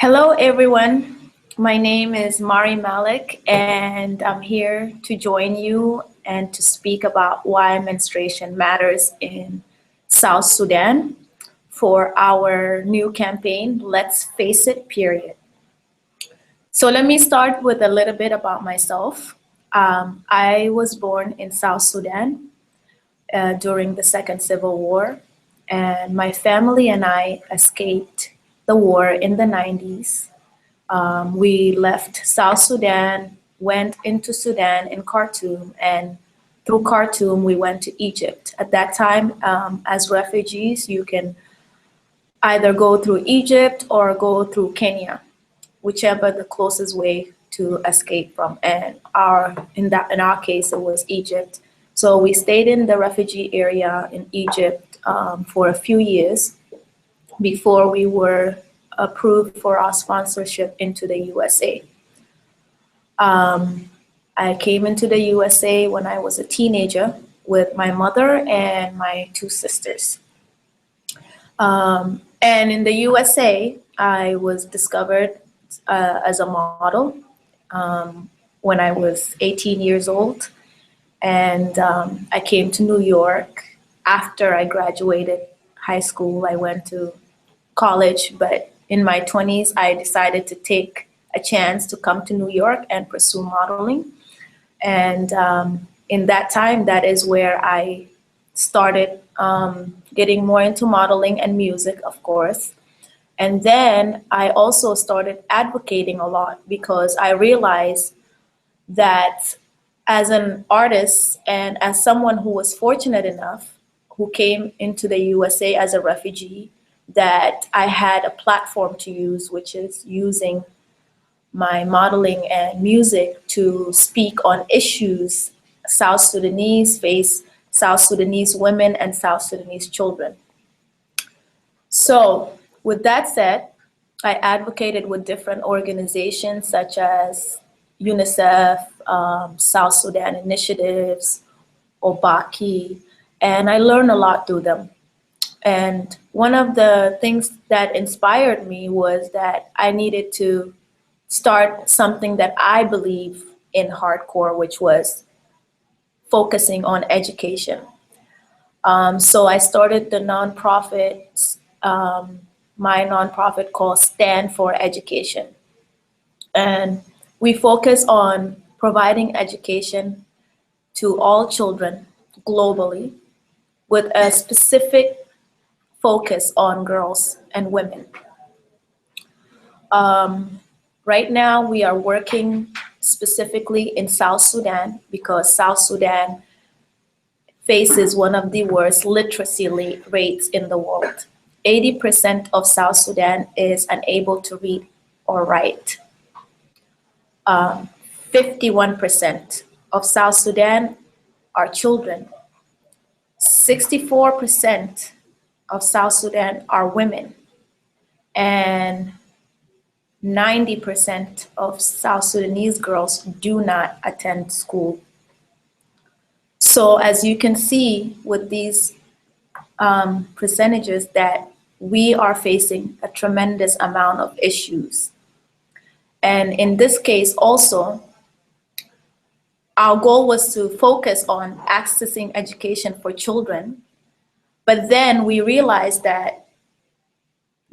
Hello, everyone. My name is Mari Malik, and I'm here to join you and to speak about why menstruation matters in South Sudan for our new campaign, Let's Face It, period. So let me start with a little bit about myself. I was born in South Sudan during the Second Civil War, and my family and I escaped the war in the 90s. We left South Sudan, went into Sudan in Khartoum, and through Khartoum, we went to Egypt. At that time, as refugees, you can either go through Egypt or go through Kenya, whichever the closest way to escape from. And in our case, it was Egypt. So we stayed in the refugee area in Egypt for a few years before we were approved for our sponsorship into the USA. I came into the USA when I was a teenager with my mother and my two sisters. And in the USA, I was discovered as a model when I was 18 years old. And I came to New York after I graduated high school. I went to college, but in my 20s, I decided to take a chance to come to New York and pursue modeling. And in that time, that is where I started getting more into modeling and music, of course. And then I also started advocating a lot because I realized that as an artist and as someone who was fortunate enough, who came into the USA as a refugee, that I had a platform to use, which is using my modeling and music to speak on issues South Sudanese face, South Sudanese women and South Sudanese children. So with that said, I advocated with different organizations such as UNICEF, South Sudan Initiatives, Obaki, and I learned a lot through them. And one of the things that inspired me was that I needed to start something that I believe in hardcore, which was focusing on education. So I started the nonprofit, my nonprofit called Stand for Education. And we focus on providing education to all children globally with a specific focus on girls and women. Right now, we are working specifically in South Sudan because South Sudan faces one of the worst literacy rates in the world. 80% of South Sudan is unable to read or write. 51% of South Sudan are children. 64% of South Sudan are women. And 90% of South Sudanese girls do not attend school. So as you can see with these percentages that we are facing a tremendous amount of issues. And in this case also, our goal was to focus on accessing education for children, but then we realized that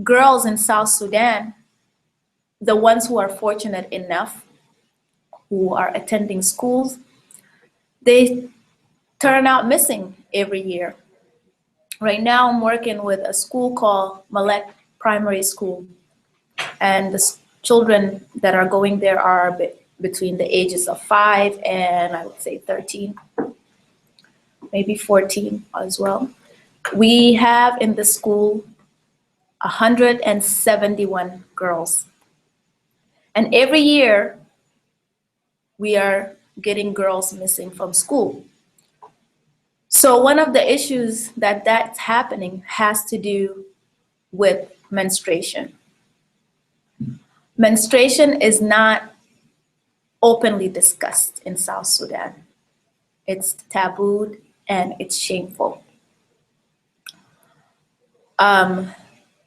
girls in South Sudan, the ones who are fortunate enough, who are attending schools, they turn out missing every year. Right now, I'm working with a school called Malek Primary School, and the children that are going there are between the ages of 5 and I would say 13, maybe 14 as well. We have in the school 171 girls. And every year, we are getting girls missing from school. So one of the issues that's happening has to do with menstruation. Menstruation is not openly discussed in South Sudan. It's tabooed and it's shameful.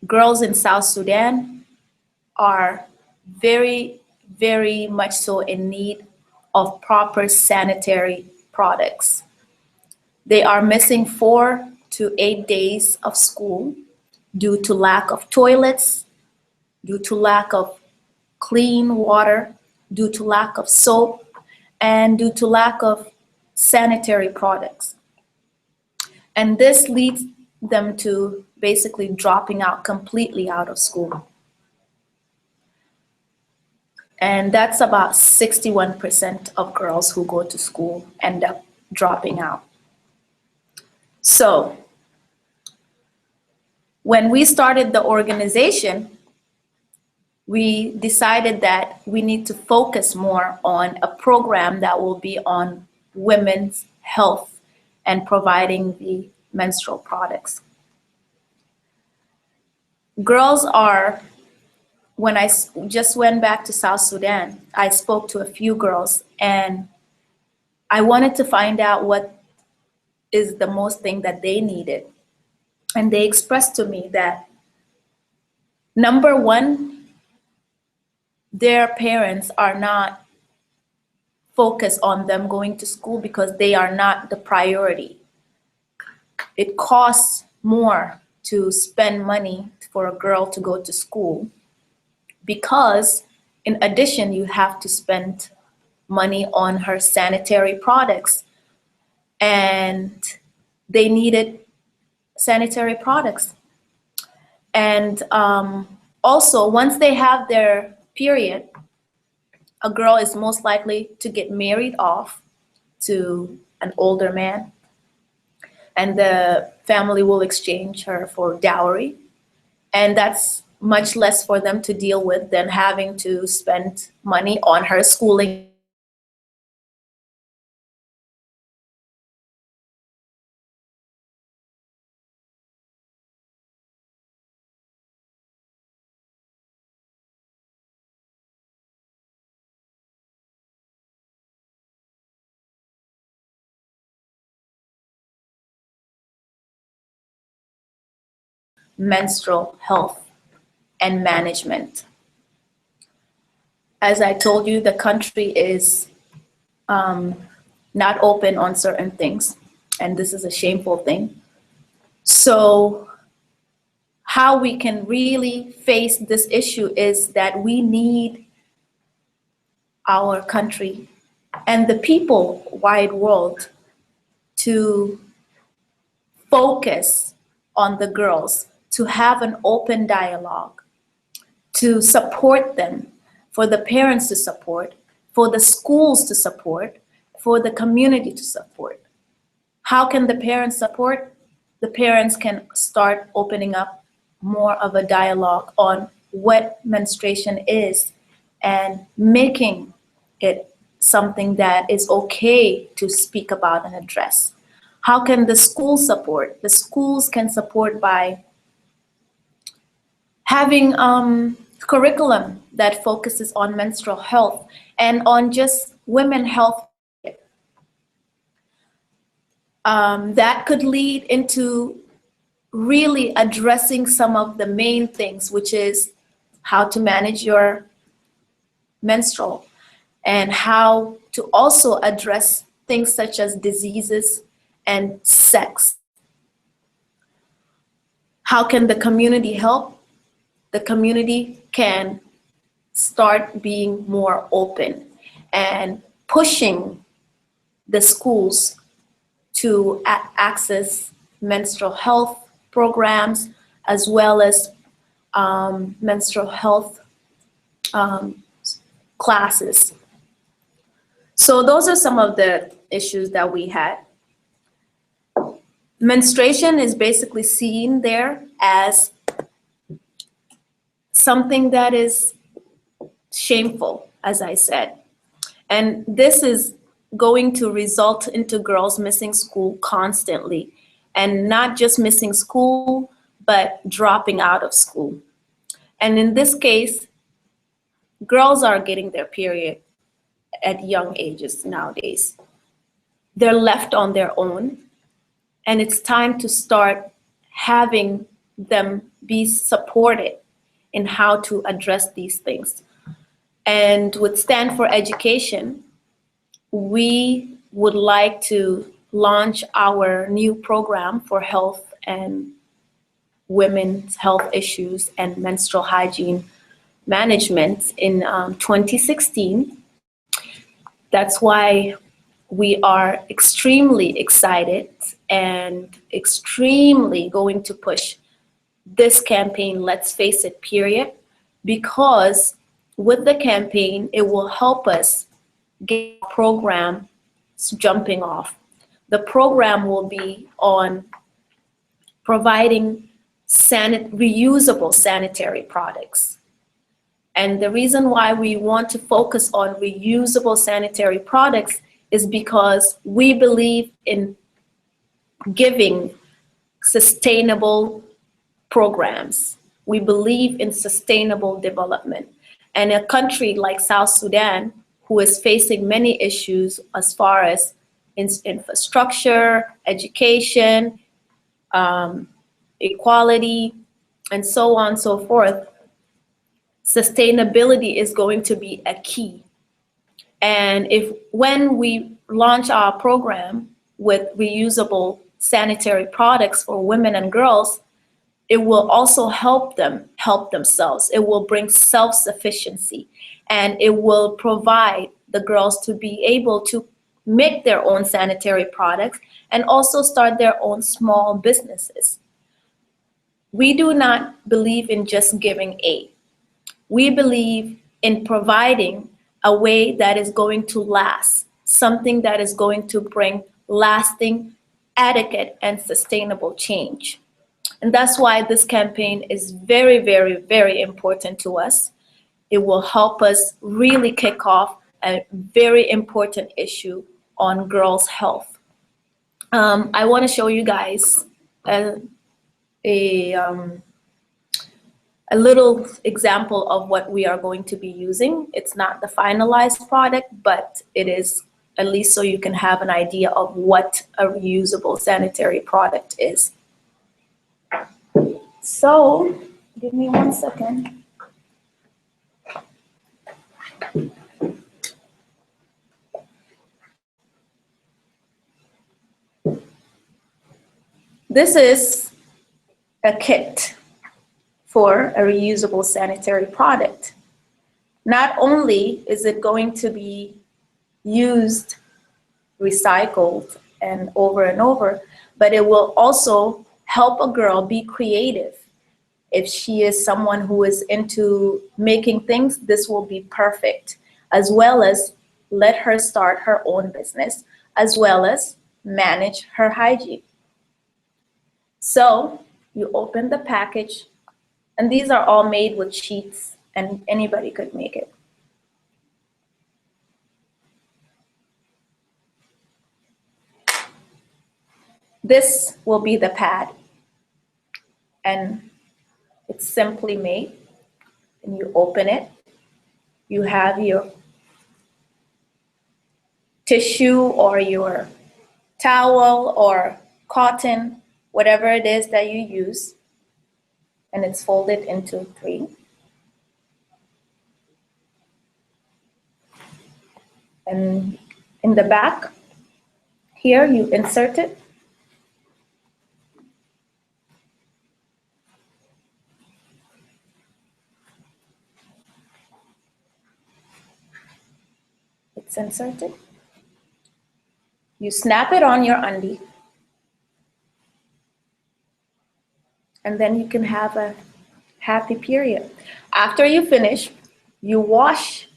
Girls in South Sudan are very, very much so in need of proper sanitary products. They are missing 4 to 8 days of school due to lack of toilets, due to lack of clean water, due to lack of soap, and due to lack of sanitary products. And this leads them to basically dropping out completely out of school. And that's about 61% of girls who go to school end up dropping out. So when we started the organization, we decided that we need to focus more on a program that will be on women's health and providing the menstrual products. Girls are, when I just went back to South Sudan, I spoke to a few girls and I wanted to find out what is the most thing that they needed. And they expressed to me that, number one, their parents are not focused on them going to school because they are not the priority. It costs more to spend money for a girl to go to school because in addition, you have to spend money on her sanitary products, and they needed sanitary products. And also, once they have their period, a girl is most likely to get married off to an older man, and the family will exchange her for dowry. And that's much less for them to deal with than having to spend money on her schooling. Menstrual health and management. As I told you, the country is not open on certain things, and this is a shameful thing. So how we can really face this issue is that we need our country and the people wide world to focus on the girls, to have an open dialogue, to support them, for the parents to support, for the schools to support, for the community to support. How can the parents support? The parents can start opening up more of a dialogue on what menstruation is and making it something that is okay to speak about and address. How can the schools support? The schools can support by having curriculum that focuses on menstrual health and on just women health. That could lead into really addressing some of the main things, which is how to manage your menstrual and how to also address things such as diseases and sex. How can the community help? The community can start being more open and pushing the schools to access menstrual health programs as well as menstrual health classes. So those are some of the issues that we had. Menstruation is basically seen there as something that is shameful, as I said. And this is going to result into girls missing school constantly, and not just missing school, but dropping out of school. And in this case, girls are getting their period at young ages nowadays. They're left on their own, and it's time to start having them be supported in how to address these things. And with Stand for Education, we would like to launch our new program for health and women's health issues and menstrual hygiene management in 2016. That's why we are extremely excited and extremely going to push this campaign, Let's Face It, period, because with the campaign, it will help us get a program jumping off. The program will be on providing reusable sanitary products. And the reason why we want to focus on reusable sanitary products is because we believe in giving sustainable programs. We believe in sustainable development. And a country like South Sudan, who is facing many issues as far as infrastructure, education, equality, and so on and so forth, sustainability is going to be a key. And when we launch our program with reusable sanitary products for women and girls, it will also help them help themselves. It will bring self-sufficiency, and it will provide the girls to be able to make their own sanitary products and also start their own small businesses. We do not believe in just giving aid. We believe in providing a way that is going to last, something that is going to bring lasting, adequate, and sustainable change. And that's why this campaign is very, very, very important to us. It will help us really kick off a very important issue on girls' health. I want to show you guys a little example of what we are going to be using. It's not the finalized product, but it is at least so you can have an idea of what a reusable sanitary product is. So, give me 1 second. This is a kit for a reusable sanitary product. Not only is it going to be used, recycled, and over, but it will also help a girl be creative. If she is someone who is into making things, this will be perfect, as well as let her start her own business, as well as manage her hygiene. So you open the package, and these are all made with sheets, and anybody could make it. This will be the pad, and it's simply made, and you open it. You have your tissue or your towel or cotton, whatever it is that you use, and it's folded into 3. And in the back, here you insert it. It's inserted. You snap it on your undie, and then you can have a happy period. After you finish, you wash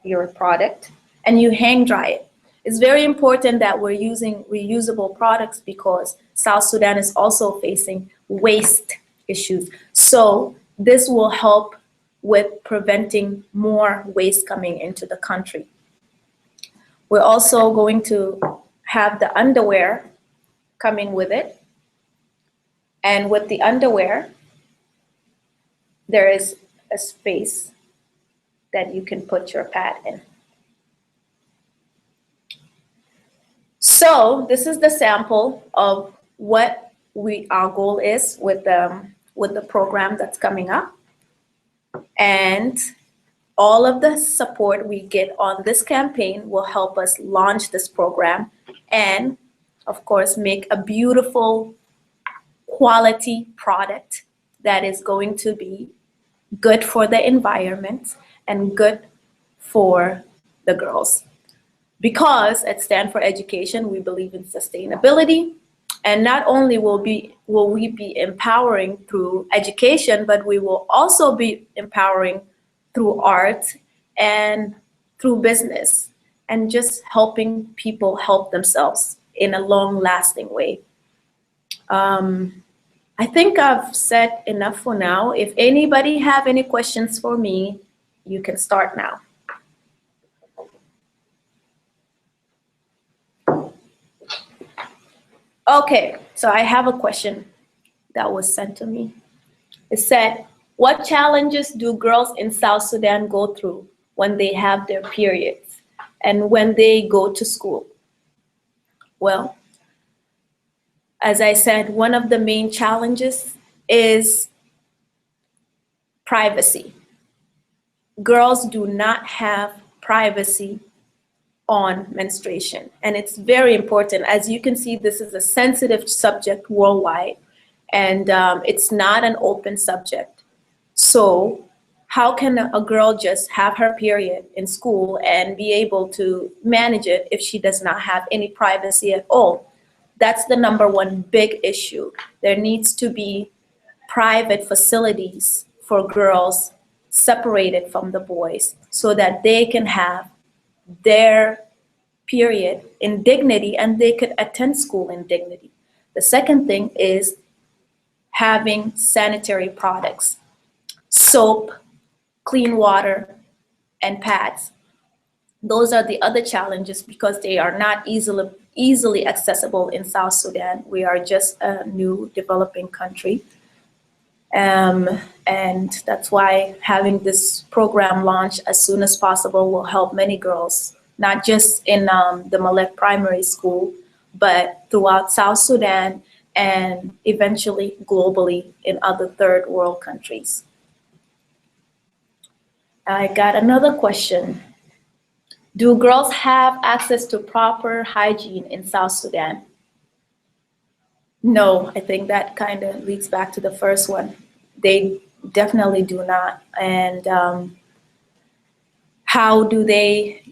your product and you hang dry it. It's very important that we're using reusable products because South Sudan is also facing waste issues. So this will help with preventing more waste coming into the country. We're also going to have the underwear coming with it. And with the underwear, there is a space that you can put your pad in. So this is the sample of what our goal is with the program that's coming up. And all of the support we get on this campaign will help us launch this program and, of course, make a beautiful quality product that is going to be good for the environment and good for the girls. Because at Stand for Education, we believe in sustainability. And not only will we be empowering through education, but we will also be empowering through art and through business and just helping people help themselves in a long-lasting way. I think I've said enough for now. If anybody have any questions for me, you can start now. Okay, so I have a question that was sent to me. It said, what challenges do girls in South Sudan go through when they have their periods and when they go to school? Well, as I said, one of the main challenges is privacy. Girls do not have privacy on menstruation, and it's very important. As you can see, this is a sensitive subject worldwide, and it's not an open subject. So how can a girl just have her period in school and be able to manage it if she does not have any privacy at all? That's the number one big issue. There needs to be private facilities for girls separated from the boys so that they can have their period in dignity and they could attend school in dignity. The second thing is having sanitary products, soap, clean water, and pads. Those are the other challenges because they are not easily accessible in South Sudan. We are just a new developing country. And that's why having this program launched as soon as possible will help many girls, not just in the Malek Primary School, but throughout South Sudan and eventually globally in other third world countries. I got another question. Do girls have access to proper hygiene in South Sudan? No, I think that kind of leads back to the first one. They definitely do not. And how do they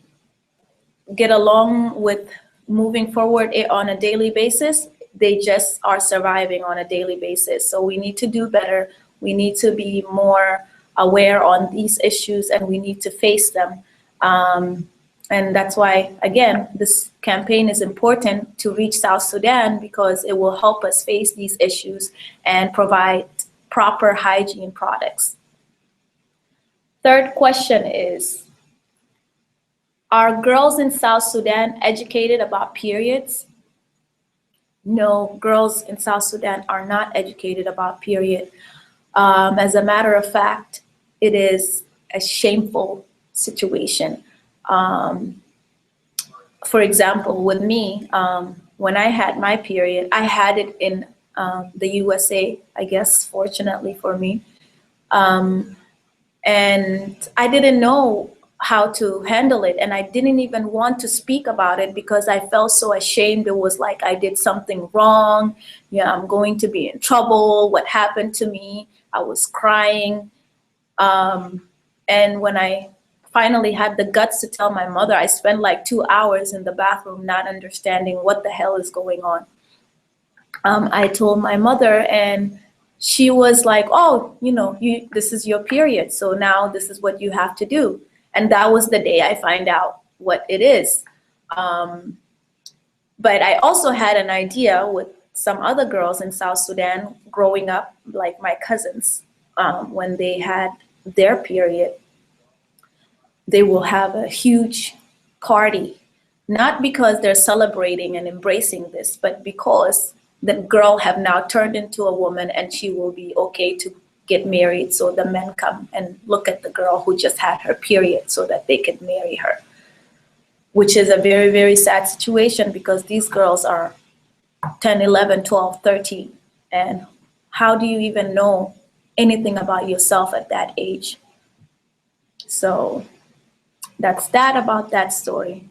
get along with moving forward on a daily basis? They just are surviving on a daily basis. So we need to do better. We need to be more aware on these issues and we need to face them. And that's why, again, this campaign is important to reach South Sudan because it will help us face these issues and provide proper hygiene products. Third question is, are girls in South Sudan educated about periods? No, girls in South Sudan are not educated about period. As a matter of fact, it is a shameful situation. For example, with me, when I had my period, I had it in the USA, I guess, fortunately for me. And I didn't know how to handle it. And I didn't even want to speak about it because I felt so ashamed. It was like I did something wrong. Yeah, I'm going to be in trouble. What happened to me? I was crying. And when I finally had the guts to tell my mother, I spent like 2 hours in the bathroom not understanding what the hell is going on. I told my mother and she was like, oh, this is your period. So now this is what you have to do. And that was the day I find out what it is. But I also had an idea with some other girls in South Sudan growing up, like my cousins, when they had their period, they will have a huge party, not because they're celebrating and embracing this, but because the girl have now turned into a woman and she will be okay to get married. So the men come and look at the girl who just had her period so that they can marry her, which is a very, very sad situation because these girls are 10, 11, 12, 13. And how do you even know anything about yourself at that age? So that's that about that story.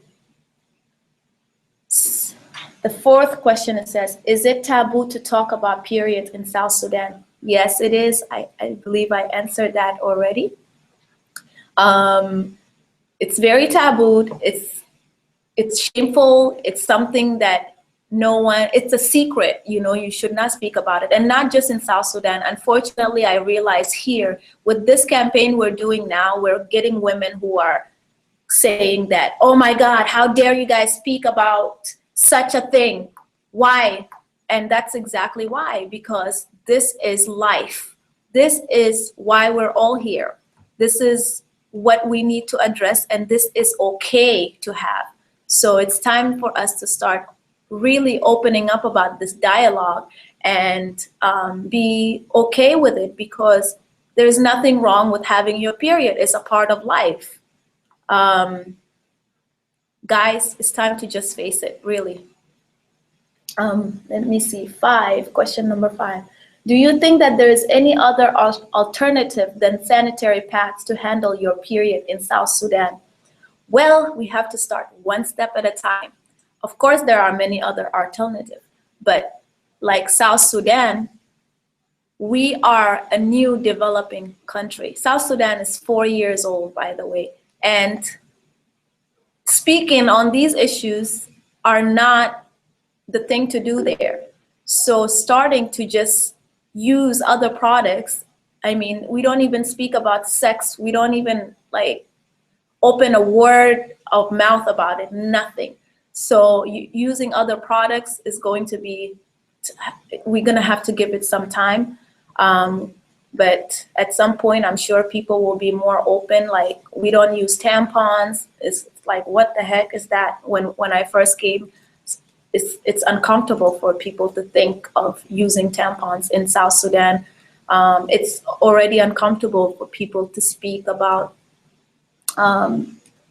The fourth question, it says, is it taboo to talk about periods in South Sudan? Yes, it is. I believe I answered that already. It's very tabooed. It's shameful. It's something that it's a secret, you should not speak about it. And not just in South Sudan. Unfortunately, I realize here with this campaign we're doing now, we're getting women who are saying that, oh my God, how dare you guys speak about such a thing? Why? And that's exactly why, because this is life. This is why we're all here. This is what we need to address, and this is okay to have. So it's time for us to start really opening up about this dialogue and be okay with it, because there's nothing wrong with having your period. It's a part of life. Guys, it's time to just face it, really. Let me see, question number 5. Do you think that there is any other alternative than sanitary pads to handle your period in South Sudan? Well, we have to start one step at a time. Of course, there are many other alternatives, but like South Sudan, we are a new developing country. South Sudan is 4 years old, by the way, and speaking on these issues are not the thing to do there. So starting to just use other products, I mean, we don't even speak about sex. We don't even open a word of mouth about it, nothing. So using other products is going to be, we're gonna have to give it some time. But at some point, I'm sure people will be more open. Like, we don't use tampons. It's like, what the heck is that? When I first came, it's uncomfortable for people to think of using tampons in South Sudan. It's already uncomfortable for people to speak about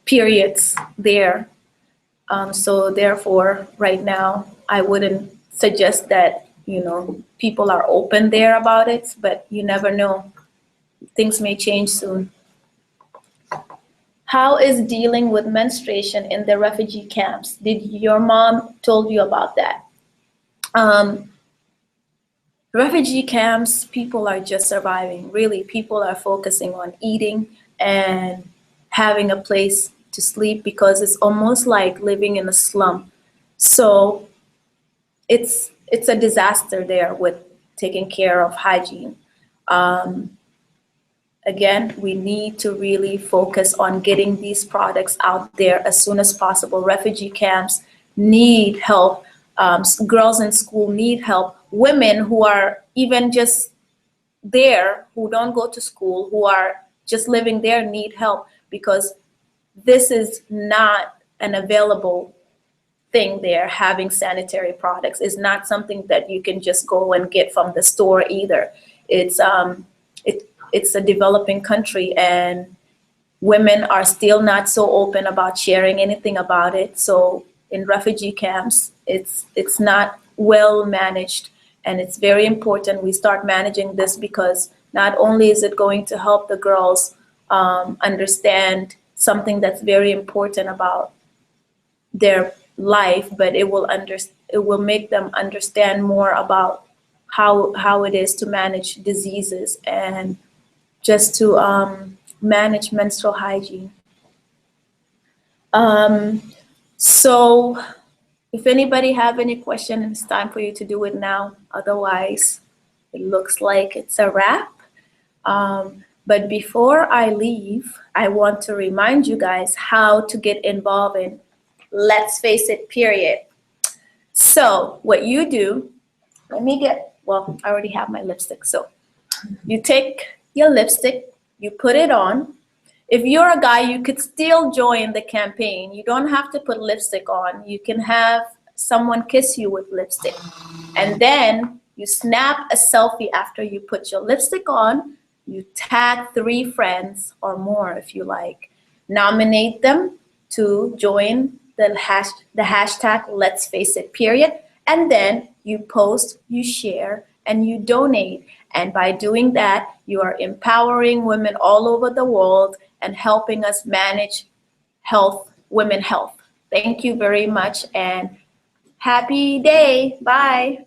periods there. So therefore, right now, I wouldn't suggest that people are open there about it, but you never know. Things may change soon. How is dealing with menstruation in the refugee camps? Did your mom told you about that? Refugee camps, people are just surviving. Really, people are focusing on eating and having a place to sleep, because it's almost like living in a slum. So it's a disaster there with taking care of hygiene. Again, we need to really focus on getting these products out there as soon as possible. Refugee camps need help. Girls in school need help. Women who are even just there, who don't go to school, who are just living there, need help, because this is not an available thing there. Having sanitary products is not something that you can just go and get from the store either. It's a developing country, and women are still not so open about sharing anything about it. So in refugee camps, it's not well managed, and it's very important we start managing this, because not only is it going to help the girls understand something that's very important about their life, but it will make them understand more about how it is to manage diseases and just to manage menstrual hygiene. So if anybody have any question, it's time for you to do it now. Otherwise, it looks like it's a wrap. But before I leave, I want to remind you guys how to get involved in Let's Face It period. So what you do, I already have my lipstick. So you take your lipstick, you put it on. If you're a guy, you could still join the campaign. You don't have to put lipstick on. You can have someone kiss you with lipstick. And then you snap a selfie after you put your lipstick on. You tag 3 friends or more if you like. Nominate them to join the hashtag Let's Face It period. And then you post, you share, and you donate. And by doing that, you are empowering women all over the world, and helping us manage health, women health. Thank you very much and happy day. Bye.